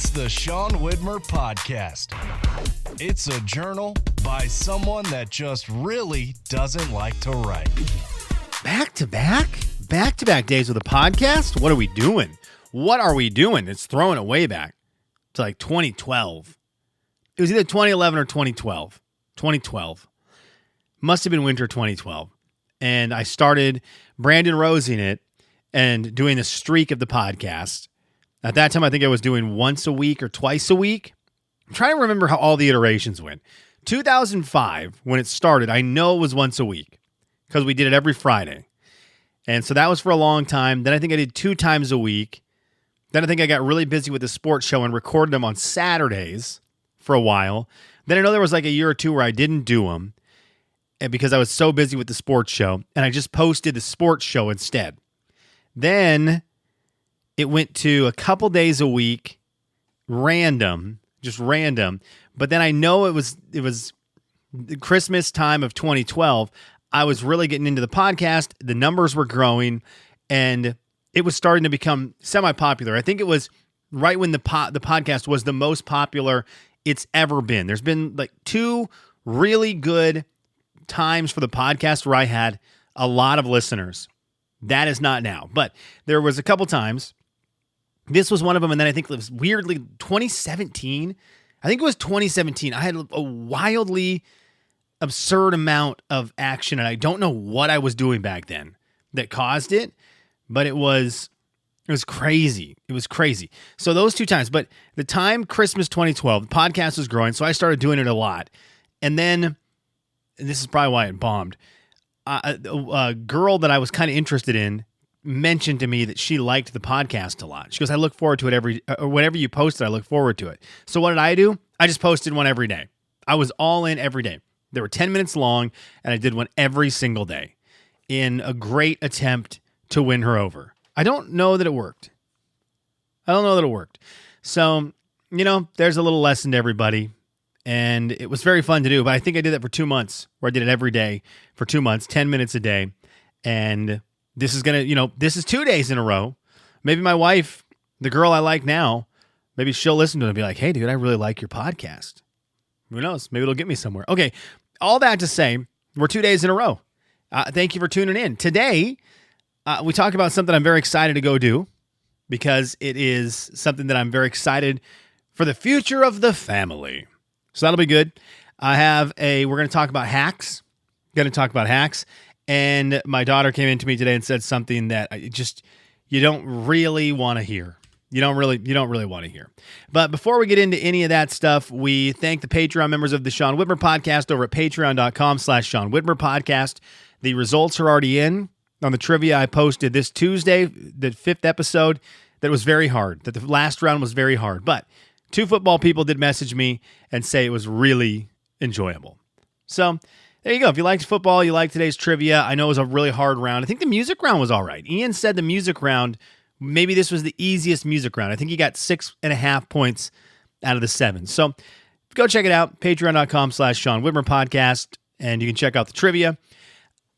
It's the Sean Widmer Podcast. It's a journal by someone that just really doesn't like to write. Back-to-back days with a podcast? What are we doing? It's throwing it way back to like 2012. It was either 2011 or 2012. 2012. Must have been winter 2012. And I started Brandon Rosing it and doing a streak of the podcast. At that time, I think I was doing once a week or twice a week. I'm trying to remember how all the iterations went. 2005, when it started, I know it was once a week because we did it every Friday. And so that was for a long time. Then I think I did 2 times a week. Then I think I got really busy with the sports show and recorded them on Saturdays for a while. Then I know there was like a year or two where I didn't do them because I was so busy with the sports show, and I just posted the sports show instead. Then it went to a couple days a week, just random. But then I know it was the Christmas time of 2012. I was really getting into the podcast. The numbers were growing, and it was starting to become semi-popular. I think it was right when the podcast was the most popular it's ever been. There's been like 2 really good times for the podcast where I had a lot of listeners. That is not now, but there was a couple times. This was one of them, and then I think it was weirdly 2017. I think it was 2017. I had a wildly absurd amount of action, and I don't know what I was doing back then that caused it, but it was crazy. It was crazy. So those 2 times, but the time Christmas 2012, the podcast was growing, so I started doing it a lot. And then, and this is probably why it bombed, a girl that I was kind of interested in mentioned to me that she liked the podcast a lot. She goes, I look forward to it whenever you post it, I look forward to it. So what did I do? I just posted one every day. I was all in every day. They were 10 minutes long, and I did one every single day in a great attempt to win her over. I don't know that it worked. So, there's a little lesson to everybody. And it was very fun to do, but I think I did that for 2 months, where I did it every day for 2 months, 10 minutes a day. And this is this is 2 days in a row. Maybe my wife, the girl I like now, maybe she'll listen to it and be like, hey, dude, I really like your podcast. Who knows? Maybe it'll get me somewhere. Okay, all that to say, we're 2 days in a row. Thank you for tuning in. Today, we talk about something I'm very excited to go do because it is something that I'm very excited for the future of the family. So that'll be good. We're going to talk about hacks. And my daughter came into me today and said something that you don't really want to hear. You don't really want to hear. But before we get into any of that stuff, we thank the Patreon members of the Sean Widmer Podcast over at patreon.com/Sean Widmer Podcast. The results are already in on the trivia I posted this Tuesday, the 5th episode, that was very hard, that the last round was very hard. But 2 football people did message me and say it was really enjoyable. So there you go. If you liked football, you liked today's trivia. I know it was a really hard round. I think the music round was all right. Ian said the music round, maybe this was the easiest music round. I think he got 6.5 points out of the 7. So go check it out, patreon.com/Sean Widmer Podcast, and you can check out the trivia.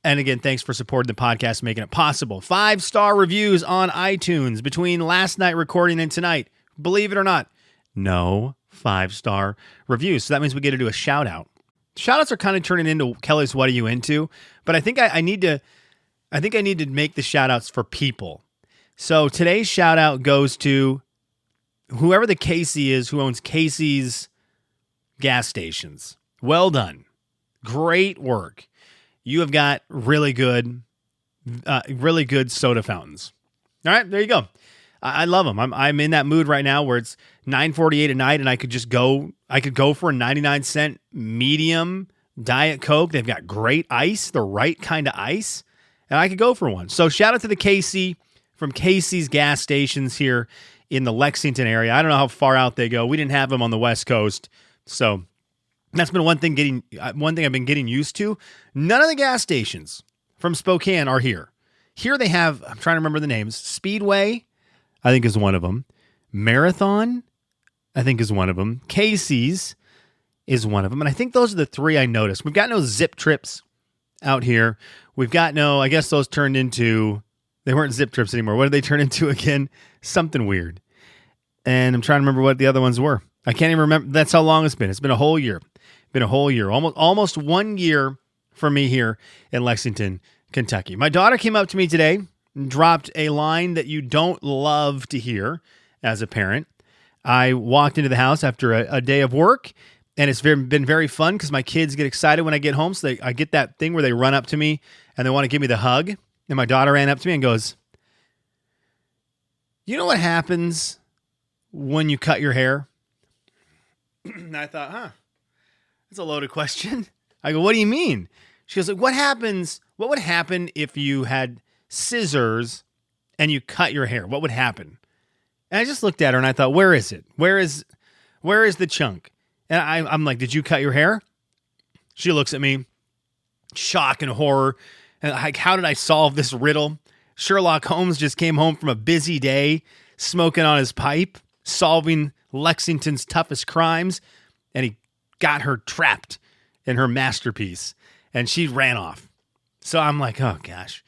And again, thanks for supporting the podcast, making it possible. 5-star reviews on iTunes between last night recording and tonight. Believe it or not, no 5-star reviews. So that means we get to do a shout out. Shout outs are kind of turning into Kelly's What Are You Into? But I think I need to make the shout outs for people. So today's shout out goes to whoever the Casey is who owns Casey's gas stations. Well done. Great work. You have got really good soda fountains. All right, there you go. I love them. I'm in that mood right now where it's 9:48 at night and I could go for a 99-cent medium Diet Coke. They've got great ice, the right kind of ice, and I could go for one. So shout out to the Casey from Casey's gas stations here in the Lexington area. I don't know how far out they go. We didn't have them on the West Coast. So that's been one thing I've been getting used to. None of the gas stations from Spokane are here. Here they have, I'm trying to remember the names, Speedway, I think is one of them. Marathon, I think is one of them. Casey's is one of them. And I think those are the 3 I noticed. We've got no Zip Trips out here. We've got I guess those turned into, they weren't Zip Trips anymore. What did they turn into again? Something weird. And I'm trying to remember what the other ones were. I can't even remember. That's how long it's been. It's been a whole year. Almost 1 year for me here in Lexington, Kentucky. My daughter came up to me today and dropped a line that you don't love to hear as a parent. I walked into the house after a day of work, and it's been very fun because my kids get excited when I get home. So I get that thing where they run up to me and they want to give me the hug. And my daughter ran up to me and goes, "You know what happens when you cut your hair?" And I thought, that's a loaded question. I go, "What do you mean?" She goes, "What would happen if you had scissors and you cut your hair? What would happen?" And I just looked at her and I thought, where is it? Where is the chunk? And I'm like, "Did you cut your hair?" She looks at me, shock and horror. And like, how did I solve this riddle? Sherlock Holmes just came home from a busy day, smoking on his pipe, solving Lexington's toughest crimes, and he got her trapped in her masterpiece, and she ran off. So I'm like, oh gosh.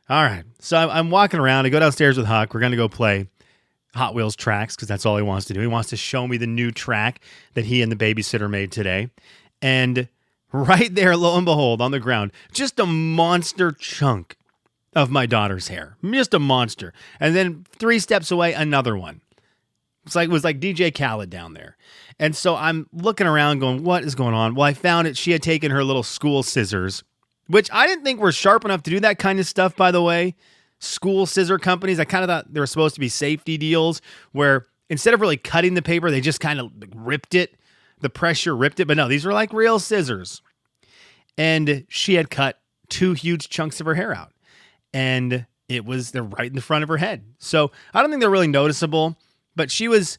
All right. So I'm walking around. I go downstairs with Huck. We're going to go play Hot Wheels tracks because that's all he wants to do. He wants to show me the new track that he and the babysitter made today. And right there, lo and behold, on the ground, just a monster chunk of my daughter's hair. Just a monster. And then 3 steps away, another one. It was like DJ Khaled down there. And so I'm looking around going, what is going on? Well, I found it. She had taken her little school scissors, which I didn't think were sharp enough to do that kind of stuff, by the way. School scissor companies, I kind of thought they were supposed to be safety deals where instead of really cutting the paper, they just kind of ripped it. The pressure ripped it. But no, these were like real scissors. And she had cut 2 huge chunks of her hair out. And they're right in the front of her head. So I don't think they're really noticeable. But she was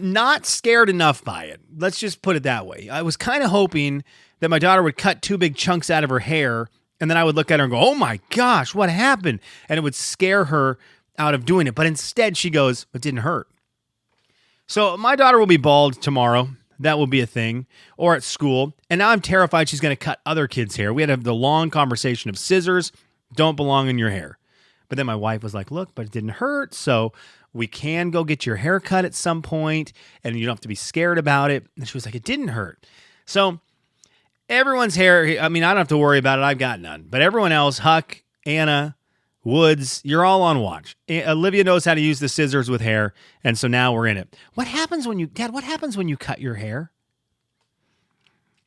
not scared enough by it. Let's just put it that way. I was kind of hoping that my daughter would cut 2 big chunks out of her hair, and then I would look at her and go, "Oh my gosh, what happened?" And it would scare her out of doing it. But instead, she goes, "It didn't hurt." So my daughter will be bald tomorrow. That will be a thing. Or at school. And now I'm terrified she's going to cut other kids' hair. We had to have the long conversation of scissors don't belong in your hair. But then my wife was like, "Look, but it didn't hurt, so we can go get your hair cut at some point, and you don't have to be scared about it." And she was like, "It didn't hurt." So everyone's hair, I mean, I don't have to worry about it. I've got none. But everyone else, Huck, Anna, Woods, you're all on watch. Olivia knows how to use the scissors with hair, and so now we're in it. What happens when you cut your hair?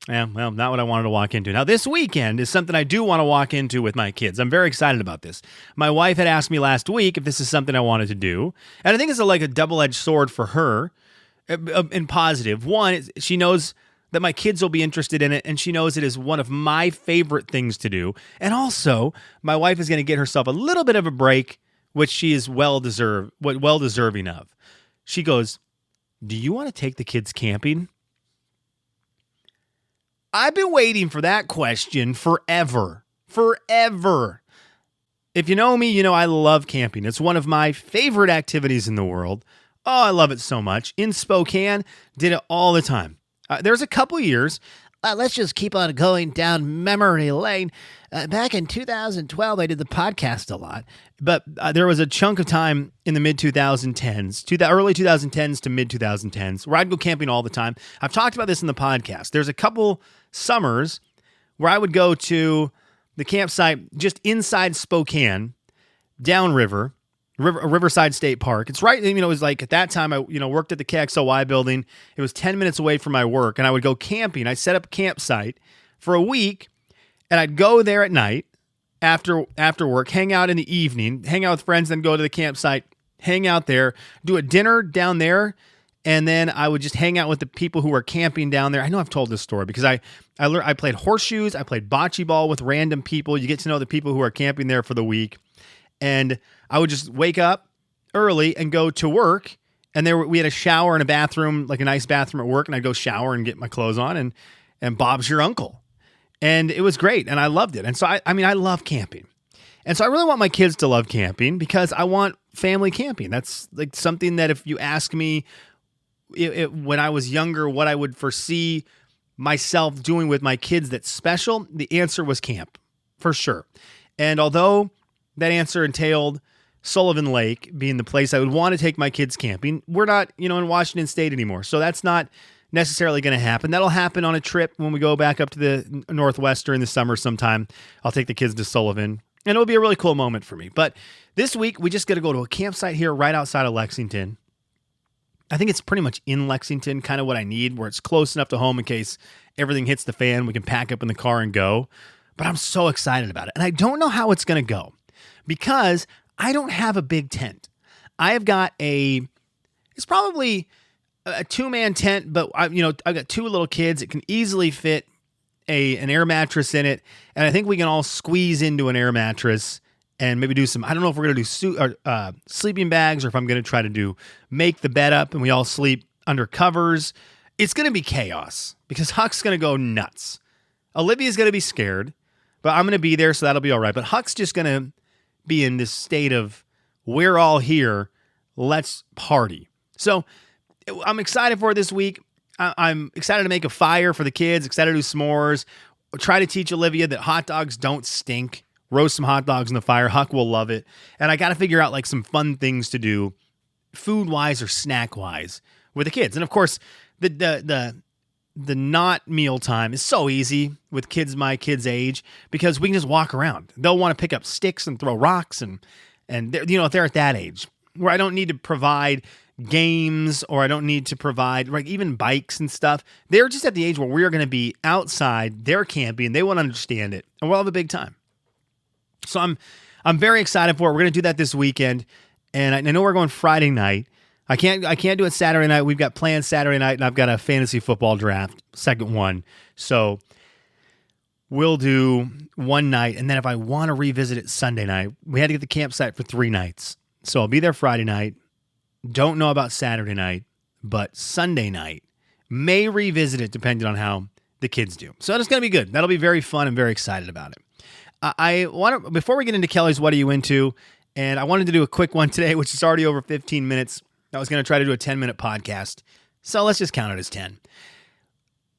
Yeah, well, not what I wanted to walk into. Now, this weekend is something I do want to walk into with my kids. I'm very excited about this. My wife had asked me last week if this is something I wanted to do, and I think it's like a double-edged sword for her in positive. One, she knows that my kids will be interested in it, and she knows it is one of my favorite things to do. And also, my wife is going to get herself a little bit of a break, which she is well deserving of. She goes, "Do you want to take the kids camping?" I've been waiting for that question forever. If you know me, you know I love camping. It's one of my favorite activities in the world. Oh, I love it so much. In Spokane, did it all the time. There's a couple years. Let's just keep on going down memory lane. Back in 2012, I did the podcast a lot. But there was a chunk of time in the mid-2010s, early 2010s to mid-2010s, where I'd go camping all the time. I've talked about this in the podcast. There's a couple summers where I would go to the campsite just inside Spokane, downriver, Riverside State Park. It's right, it was like at that time I, worked at the KXLY building. It was 10 minutes away from my work, and I would go camping. I set up a campsite for a week, and I'd go there at night after work, hang out in the evening, hang out with friends, then go to the campsite, hang out there, do a dinner down there, and then I would just hang out with the people who were camping down there. I know I've told this story because I played horseshoes, I played bocce ball with random people. You get to know the people who are camping there for the week. And I would just wake up early and go to work. And we had a shower and a bathroom, like a nice bathroom at work. And I'd go shower and get my clothes on. And Bob's your uncle. And it was great. And I loved it. And so, I love camping. And so I really want my kids to love camping because I want family camping. That's like something that if you ask me when I was younger, what I would foresee myself doing with my kids that's special, the answer was camp, for sure. And although that answer entailed Sullivan Lake being the place I would want to take my kids camping. We're not, in Washington State anymore, so that's not necessarily going to happen. That'll happen on a trip when we go back up to the Northwest during the summer sometime. I'll take the kids to Sullivan, and it'll be a really cool moment for me. But this week, we just got to go to a campsite here right outside of Lexington. I think it's pretty much in Lexington, kind of what I need, where it's close enough to home in case everything hits the fan. We can pack up in the car and go. But I'm so excited about it. And I don't know how it's going to go because I don't have a big tent. I have got it's probably a 2-man tent, but I've got 2 little kids. It can easily fit an air mattress in it. And I think we can all squeeze into an air mattress and maybe do some, I don't know if we're going to do sleeping bags or if I'm going to try to make the bed up and we all sleep under covers. It's going to be chaos because Huck's going to go nuts. Olivia's going to be scared, but I'm going to be there, so that'll be all right. But Huck's just going to be in this state of, we're all here, let's party. So I'm excited for it this week. I'm excited to make a fire for the kids, excited to do s'mores, try to teach Olivia that hot dogs don't stink. Roast some hot dogs in the fire. Huck will love it. And I got to figure out like some fun things to do food-wise or snack-wise with the kids. And of course, the not meal time is so easy with kids my kids' age because we can just walk around. They'll want to pick up sticks and throw rocks and they're at that age where I don't need to provide games or I don't need to provide like even bikes and stuff. They're just at the age where we're going to be outside, they're camping, they want to understand it, and we'll have a big time. So I'm very excited for it. We're going to do that this weekend, and I know we're going Friday night. I can't do it Saturday night. We've got plans Saturday night, and I've got a fantasy football draft, second one. So we'll do one night, and then if I want to revisit it Sunday night, we had to get the campsite for 3 nights. So I'll be there Friday night. Don't know about Saturday night, but Sunday night may revisit it depending on how the kids do. So it's going to be good. That'll be very fun. I'm very excited about it. I want to, before we get into Kelly's What Are You Into, and I wanted to do a quick one today, which is already over 15 minutes. I was going to try to do a 10-minute podcast, so let's just count it as 10.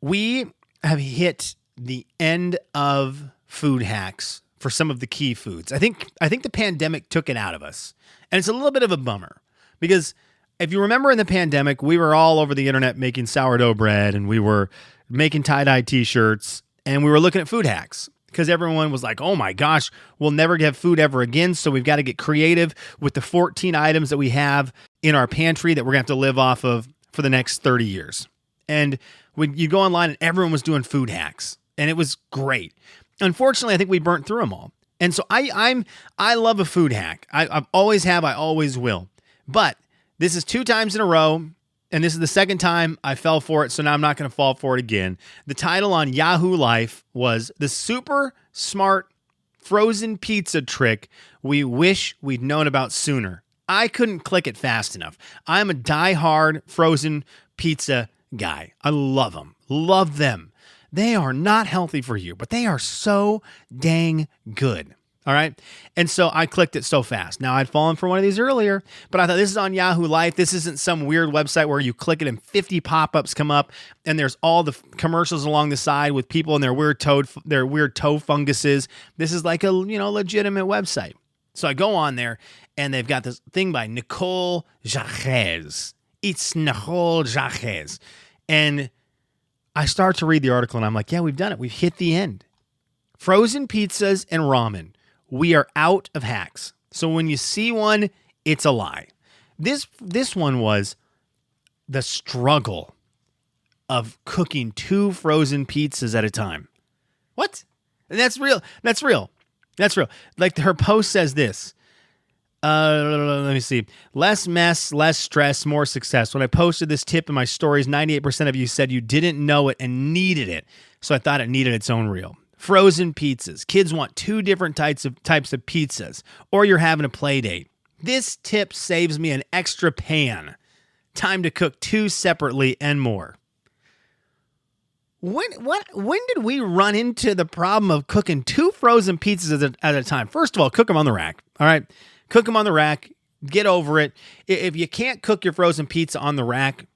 We have hit the end of food hacks for some of the key foods. I think the pandemic took it out of us, and it's a little bit of a bummer because if you remember in the pandemic, we were all over the internet making sourdough bread, and we were making tie-dye t-shirts, and we were looking at food hacks. Because everyone was like, oh my gosh, we'll never have food ever again. So we've got to get creative with the 14 items that we have in our pantry that we're going to have to live off of for the next 30 years. And when you go online and everyone was doing food hacks and it was great. Unfortunately, I think we burnt through them all. And so I love a food hack. I always have, I always will. But this is 2 times in a row. And this is the second time I fell for it, so now I'm not going to fall for it again. The title on Yahoo Life was The Super Smart Frozen Pizza Trick We Wish We'd Known About Sooner. I couldn't click it fast enough. I'm a diehard frozen pizza guy. I love them. Love them. They are not healthy for you, but they are so dang good. All right. And so I clicked it so fast. Now I'd fallen for one of these earlier, but I thought this is on Yahoo Life. This isn't some weird website where you click it and 50 pop-ups come up and there's all the commercials along the side with people and their weird toe funguses. This is like a, legitimate website. So I go on there and they've got this thing by Nicole Jacques. It's Nicole Jacques. And I start to read the article and I'm like, yeah, we've done it. We've hit the end. Frozen pizzas and ramen. We are out of hacks. So when you see one, it's a lie. This one was the struggle of cooking 2 frozen pizzas at a time. What? And that's real. That's real. Like her post says this. Let me see. Less mess, less stress, more success. When I posted this tip in my stories, 98% of you said you didn't know it and needed it. So I thought it needed its own reel. Frozen pizzas. Kids want 2 different types of pizzas, or you're having a play date. This tip saves me an extra pan. Time to cook 2 separately and more. When did we run into the problem of cooking 2 frozen pizzas at a time? First of all, cook them on the rack. All right, cook them on the rack. Get over it. If you can't cook your frozen pizza on the rack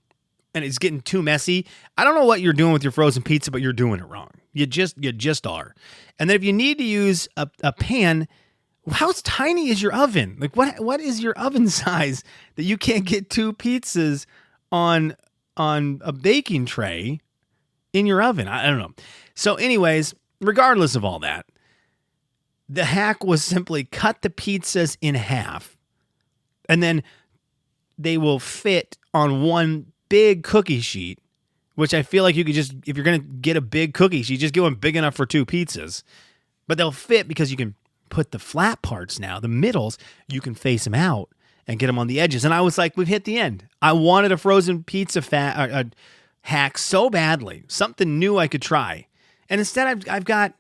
and it's getting too messy, I don't know what you're doing with your frozen pizza, but you're doing it wrong. You just are. And then if you need to use a pan, How tiny is your oven? Like what is your oven size that you can't get 2 pizzas on a baking tray in your oven? I don't know. So anyways, regardless of all that, the hack was simply cut the pizzas in half, and then they will fit on one big cookie sheet, which I feel like you could just, if you're going to get a big cookie sheet, just get one big enough for 2 pizzas. But they'll fit because you can put the flat parts now, the middles, you can face them out and get them on the edges. And I was like, we've hit the end. I wanted a frozen pizza hack so badly, something new I could try. And instead I've got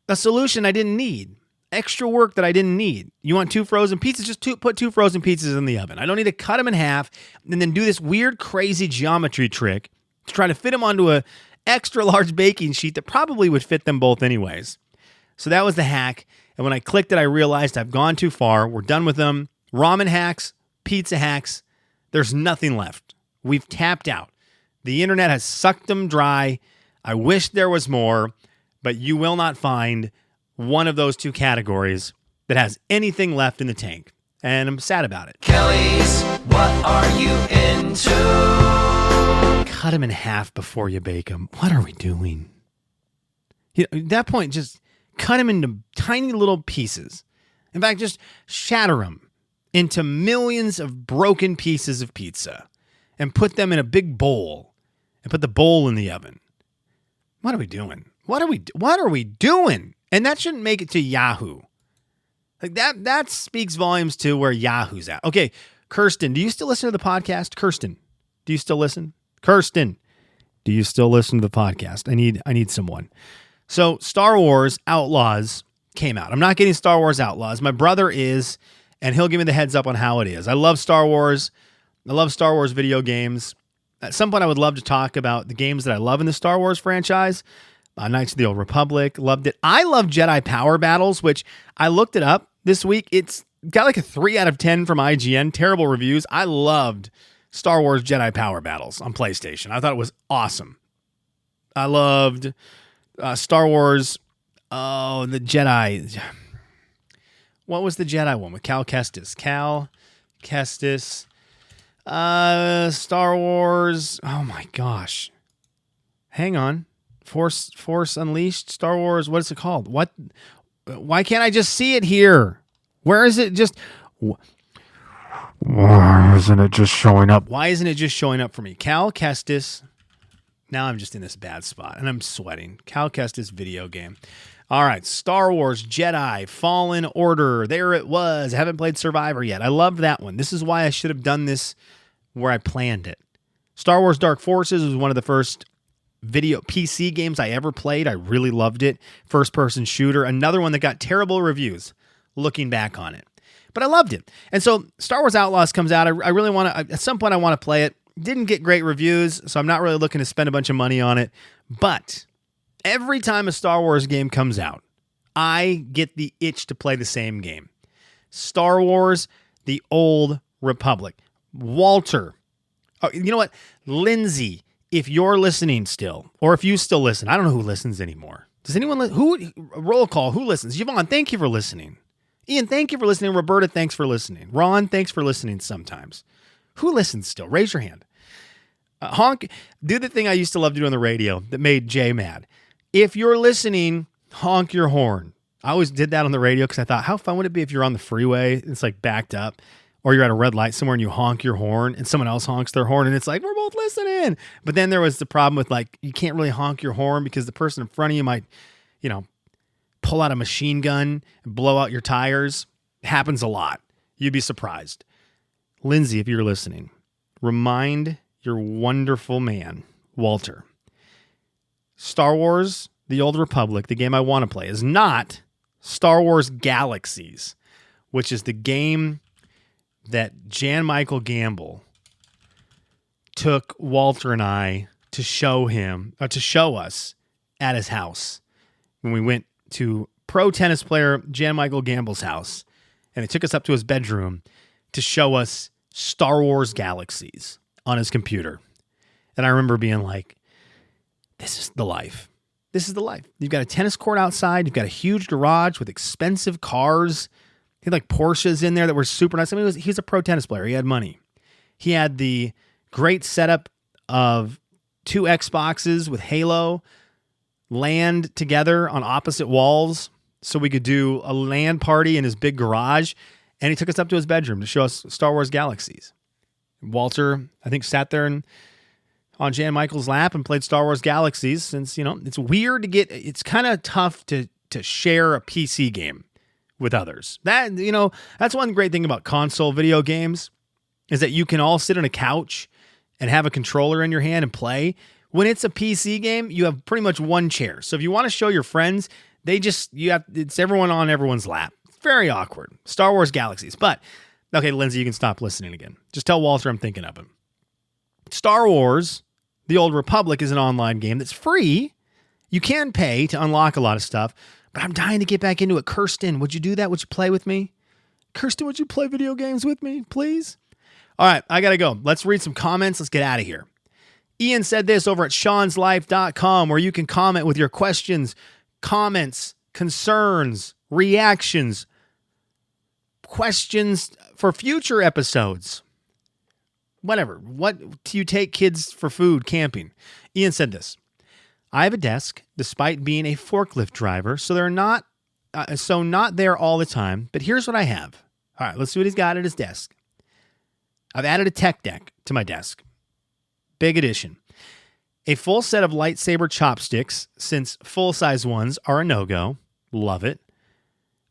a solution I didn't need. Extra work that I didn't need. You want 2 frozen pizzas? Just put 2 frozen pizzas in the oven. I don't need to cut them in half and then do this weird, crazy geometry trick to try to fit them onto a extra large baking sheet that probably would fit them both anyways. So that was the hack. And when I clicked it, I realized I've gone too far. We're done with them. Ramen hacks, pizza hacks. There's nothing left. We've tapped out. The internet has sucked them dry. I wish there was more, but you will not find one of those 2 categories that has anything left in the tank. And I'm sad about it. Kelly's, what are you into? Cut them in half before you bake them. What are we doing? At that point, just cut them into tiny little pieces. In fact, just shatter them into millions of broken pieces of pizza and put them in a big bowl and put the bowl in the oven. What are we doing? What are we doing? And that shouldn't make it to Yahoo. Like that speaks volumes to where Yahoo's at. Okay, Kirsten, do you still listen to the podcast? Kirsten, do you still listen? Kirsten, do you still listen to the podcast? I need someone. So Star Wars Outlaws came out. I'm not getting Star Wars Outlaws. My brother is, and he'll give me the heads up on how it is. I love Star Wars. I love Star Wars video games. At some point, I would love to talk about the games that I love in the Star Wars franchise. Knights of the Old Republic, loved it. I love Jedi Power Battles, which I looked it up this week. It's got like a 3 out of 10 from IGN. Terrible reviews. I loved Star Wars Jedi Power Battles on PlayStation. I thought it was awesome. I loved Star Wars, the Jedi. What was the Jedi one with Cal Kestis? Star Wars. Oh my gosh. Hang on. Force Unleashed, Star Wars. What is it called? What? Why can't I just see it here? Where is it? Why isn't it just showing up? Why isn't it just showing up for me? Cal Kestis. Now I'm just in this bad spot and I'm sweating. Cal Kestis video game. All right, Star Wars Jedi Fallen Order. There it was. I haven't played Survivor yet. I loved that one. This is why I should have done this where I planned it. Star Wars Dark Forces was one of the first video PC games I ever played. I really loved it. First person shooter. Another one that got terrible reviews looking back on it. But I loved it. And so Star Wars Outlaws comes out. I really want to, at some point I want to play it. Didn't get great reviews, so I'm not really looking to spend a bunch of money on it. But every time a Star Wars game comes out, I get the itch to play the same game. Star Wars, The Old Republic. Walter. Oh, you know what? Lindsay, if you're listening still, or if you still listen, I don't know who listens anymore. Does anyone roll call, who listens? Yvonne, thank you for listening. Ian, thank you for listening. Roberta, thanks for listening. Ron, thanks for listening sometimes. Who listens still? Raise your hand. Honk, do the thing I used to love to do on the radio that made Jay mad. If you're listening, honk your horn. I always did that on the radio because I thought, how fun would it be if you're on the freeway, it's like backed up, or you're at a red light somewhere and you honk your horn and someone else honks their horn and it's like, we're both listening. But then there was the problem with like, you can't really honk your horn because the person in front of you might, pull out a machine gun and blow out your tires. It happens a lot. You'd be surprised. Lindsay, if you're listening, remind your wonderful man, Walter, Star Wars, The Old Republic, the game I want to play, is not Star Wars Galaxies, which is the game that Jan Michael Gamble took Walter and I to show us at his house when we went to pro tennis player Jan Michael Gamble's house, and he took us up to his bedroom to show us Star Wars Galaxies on his computer. And I remember being like, this is the life. This is the life. You've got a tennis court outside. You've got a huge garage with expensive cars. He had like Porsches in there that were super nice. I mean, he was a pro tennis player. He had money. He had the great setup of 2 Xboxes with Halo land together on opposite walls so we could do a LAN party in his big garage. And he took us up to his bedroom to show us Star Wars Galaxies. Walter, I think, sat there on Jan Michael's lap and played Star Wars Galaxies since, it's weird to it's kind of tough to share a PC game with others. That's one great thing about console video games is that you can all sit on a couch and have a controller in your hand and play. When it's a PC game, you have pretty much one chair. So if you want to show your friends, it's everyone on everyone's lap. It's very awkward. Star Wars Galaxies. But, okay, Lindsay, you can stop listening again. Just tell Walter I'm thinking of him. Star Wars, The Old Republic is an online game that's free. You can pay to unlock a lot of stuff, but I'm dying to get back into it. Kirsten, would you do that? Would you play with me? Kirsten, would you play video games with me, please? All right, I got to go. Let's read some comments. Let's get out of here. Ian said this over at seanslife.com where you can comment with your questions, comments, concerns, reactions, questions for future episodes. Whatever. What do you take kids for food camping? Ian said this. I have a desk despite being a forklift driver, so they're not there all the time, but here's what I have. All right, let's see what he's got at his desk. I've added a tech deck to my desk. Big addition. A full set of lightsaber chopsticks, since full-size ones are a no-go. Love it.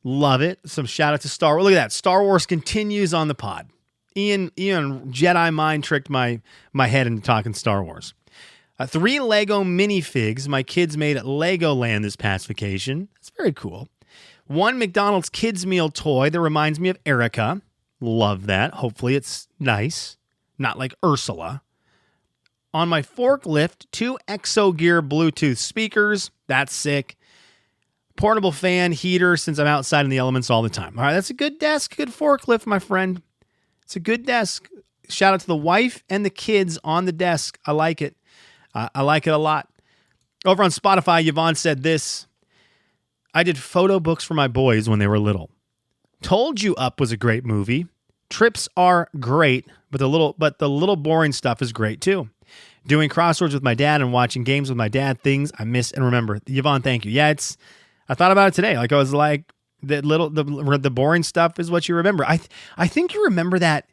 Love it. Some shout out to Star Wars. Look at that. Star Wars continues on the pod. Ian Jedi mind tricked my head into talking Star Wars. 3 Lego minifigs my kids made at Legoland this past vacation. It's very cool. 1 McDonald's kids meal toy that reminds me of Erica. Love that. Hopefully it's nice. Not like Ursula. On my forklift, 2 Exogear Bluetooth speakers. That's sick. Portable fan, heater, since I'm outside in the elements all the time. All right, that's a good desk, good forklift, my friend. It's a good desk. Shout out to the wife and the kids on the desk. I like it. I like it a lot. Over on Spotify, Yvonne said this. I did photo books for my boys when they were little. Told You Up was a great movie. Trips are great, but the little boring stuff is great too. Doing crosswords with my dad and watching games with my dad, things I miss and remember. Yvonne, thank you. Yeah, I thought about it today. Like I was like, the boring stuff is what you remember. I think you remember that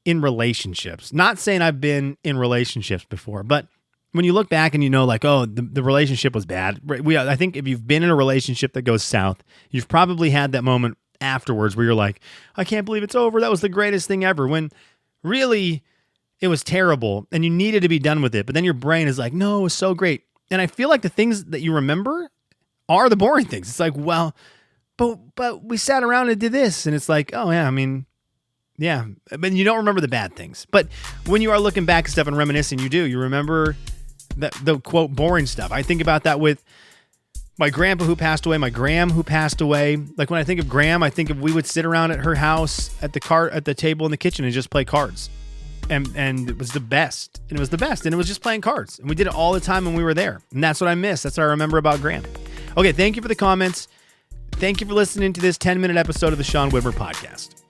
in relationships. Not saying I've been in relationships before, but when you look back and you know, like, oh, the relationship was bad. I think if you've been in a relationship that goes south, you've probably had that moment afterwards where you're like, I can't believe it's over. That was the greatest thing ever. When really it was terrible and you needed to be done with it. But then your brain is like, no, it was so great. And I feel like the things that you remember are the boring things. It's like, well, but we sat around and did this. And it's like, oh yeah, I mean, yeah. But you don't remember the bad things. But when you are looking back at stuff and reminiscing, you remember the quote boring stuff. I think about that with my grandpa who passed away, my Gram who passed away. Like when I think of Gram, I think of we would sit around at her house at the table in the kitchen and just play cards. And it was the best. And it was the best. And it was just playing cards. And we did it all the time when we were there. And that's what I miss. That's what I remember about Gram. Okay, thank you for the comments. Thank you for listening to this 10-minute episode of the Sean Widmer Podcast.